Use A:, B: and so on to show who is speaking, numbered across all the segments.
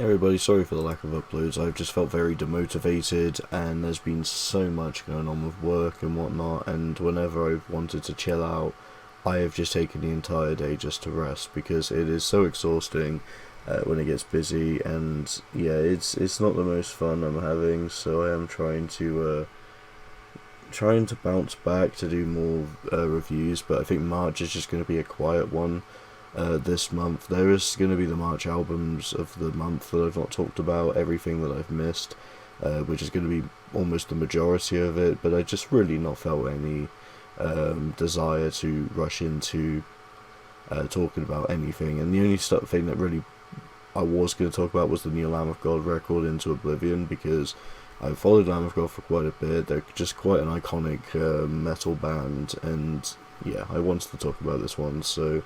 A: Everybody, sorry for the lack of uploads. I've just felt very demotivated, and there's been so much going on with work and whatnot. And whenever I've wanted to chill out, I have just taken the entire day just to rest because it is so exhausting when it gets busy. And yeah, it's not the most fun I'm having. So I am trying to bounce back to do more reviews. But I think March is just going to be a quiet one. This month there is going to be the March albums of the month that I've not talked about, everything that I've missed, which is going to be almost the majority of it, but I just really not felt any desire to rush into talking about anything. And the only thing that really I was going to talk about was the new Lamb of God record, Into Oblivion, because I've followed Lamb of God for quite a bit. They're just quite an iconic metal band, and yeah, I wanted to talk about this one. So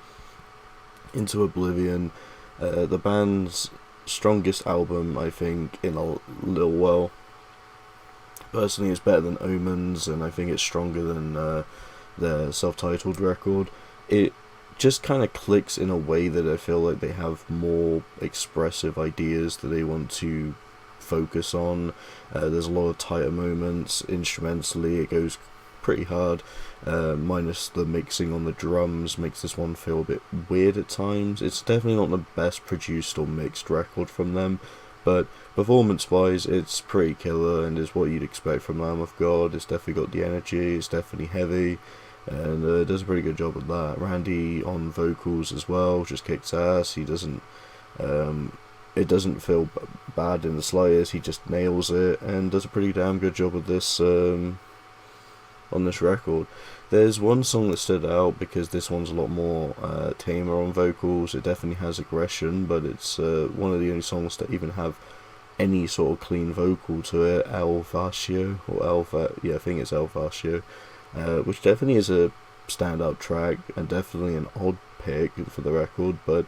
A: Into Oblivion, the band's strongest album, I think, in a little while. Personally, it's better than Omens, and I think it's stronger than their self-titled record. It just kind of clicks in a way that I feel like they have more expressive ideas that they want to focus on. There's a lot of tighter moments. Instrumentally, it goes pretty hard, minus the mixing on the drums makes this one feel a bit weird at times. It's definitely not the best produced or mixed record from them, but performance wise it's pretty killer and is what you'd expect from Lamb of God. It's definitely got the energy, it's definitely heavy, and does a pretty good job of that. Randy on vocals as well just kicks ass. He doesn't it doesn't feel bad in the slightest. He just nails it and does a pretty damn good job of this on this record. There's one song that stood out because this one's a lot more tamer on vocals. It definitely has aggression, but it's one of the only songs that even have any sort of clean vocal to it. Vacio, I think it's Vacio, which definitely is a standout track and definitely an odd pick for the record, but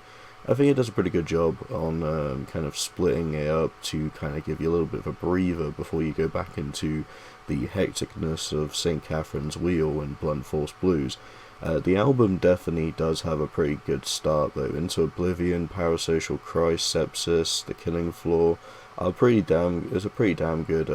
A: I think it does a pretty good job on kind of splitting it up to kind of give you a little bit of a breather before you go back into the hecticness of St. Catherine's Wheel and Blunt Force Blues. The album definitely does have a pretty good start though. Into Oblivion, Parasocial Christ, Sepsis, The Killing Floor are there's a pretty damn good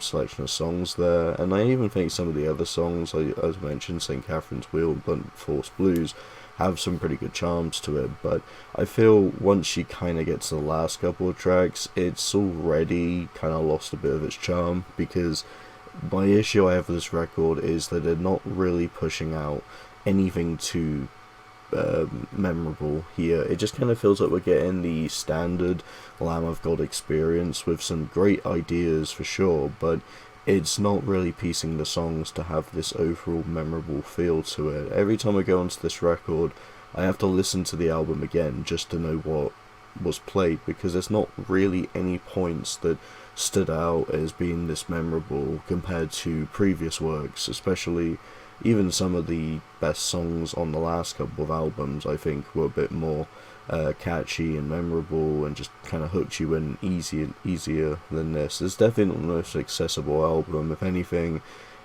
A: selection of songs there, and I even think some of the other songs, like as I mentioned, St. Catherine's Wheel and Blunt Force Blues, have some pretty good charms to it. But I feel once you kind of get to the last couple of tracks, it's already kind of lost a bit of its charm, because my issue I have with this record is that they're not really pushing out anything too memorable here. It just kind of feels like we're getting the standard Lamb of God experience with some great ideas for sure, but it's not really piecing the songs to have this overall memorable feel to it. Every time I go onto this record, I have to listen to the album again just to know what was played, because there's not really any points that stood out as being this memorable compared to previous works, especially even some of the best songs on the last couple of albums I think were a bit more catchy and memorable and just kind of hooked you in easier than this. It's definitely not the most accessible album. If anything,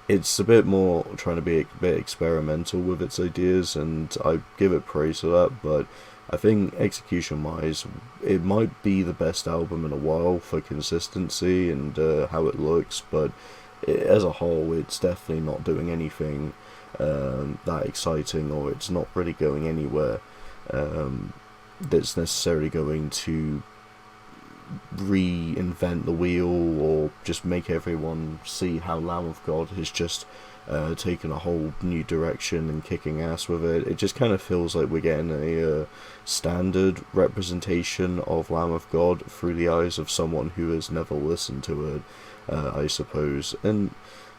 A: it's a bit more trying to be a bit experimental with its ideas, and I give it praise for that, but I think execution-wise, it might be the best album in a while for consistency and how it looks, but as a whole, it's definitely not doing anything that exciting, or it's not really going anywhere that's necessarily going to reinvent the wheel or just make everyone see how Lamb of God has just taken a whole new direction and kicking ass with it. It just kind of feels like we're getting a standard representation of Lamb of God through the eyes of someone who has never listened to it, I suppose. And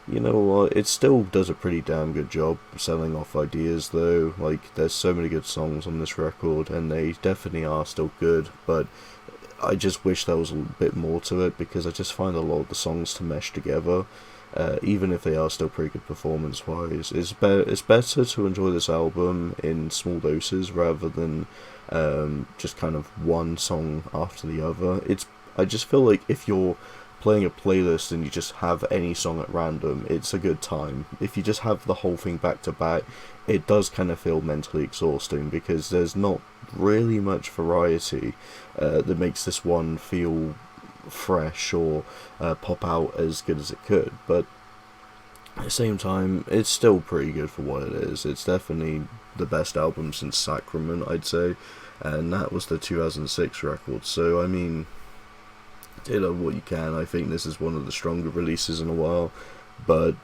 A: you know what, it still does a pretty damn good job selling off ideas though. Like, there's so many good songs on this record, and they definitely are still good, but I just wish there was a bit more to it, because I just find a lot of the songs to mesh together, even if they are still pretty good performance-wise. It's better to enjoy this album in small doses rather than just kind of one song after the other. I just feel like if you're playing a playlist and you just have any song at random, it's a good time. If you just have the whole thing back to back, it does kind of feel mentally exhausting because there's not really much variety that makes this one feel fresh or pop out as good as it could. But at the same time, it's still pretty good for what it is. It's definitely the best album since Sacrament, I'd say, and that was the 2006 record. So I mean, do love what you can. I think this is one of the stronger releases in a while, but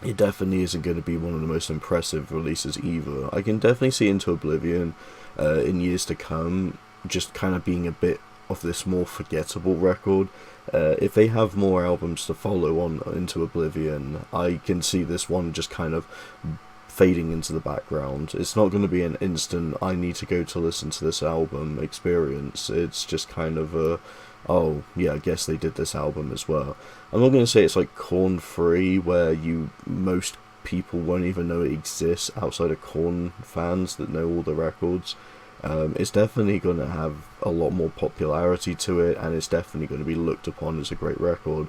A: it definitely isn't going to be one of the most impressive releases either. I can definitely see Into Oblivion in years to come just kind of being a bit of this more forgettable record. If they have more albums to follow on Into Oblivion, I can see this one just kind of fading into the background. It's not going to be an instant, I need to go to listen to this album experience. It's just kind of a, oh yeah, I guess they did this album as well. I'm not going to say it's like Korn Free, where most people won't even know it exists outside of Korn fans that know all the records. It's definitely going to have a lot more popularity to it, and it's definitely going to be looked upon as a great record.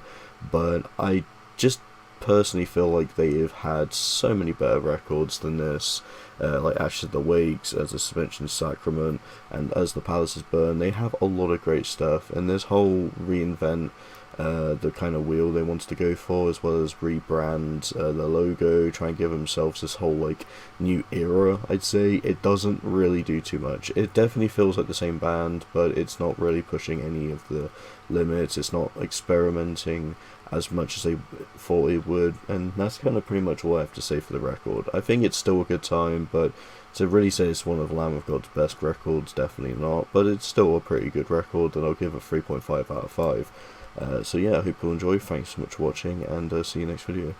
A: But I just personally feel like they have had so many better records than this, like Ashes of the Wakes, as I mentioned, Sacrament, and As the Palaces Burn. They have a lot of great stuff, and this whole reinvent the kind of wheel they wanted to go for, as well as rebrand the logo, try and give themselves this whole like new era. I'd say it doesn't really do too much. It definitely feels like the same band, but it's not really pushing any of the limits. It's not experimenting as much as they thought it would, and that's kind of pretty much all I have to say for the record. I think it's still a good time, but to really say it's one of Lamb of God's best records, definitely not, but it's still a pretty good record, and I'll give it 3.5 out of 5. So yeah, I hope you'll enjoy. Thanks so much for watching, and see you next video.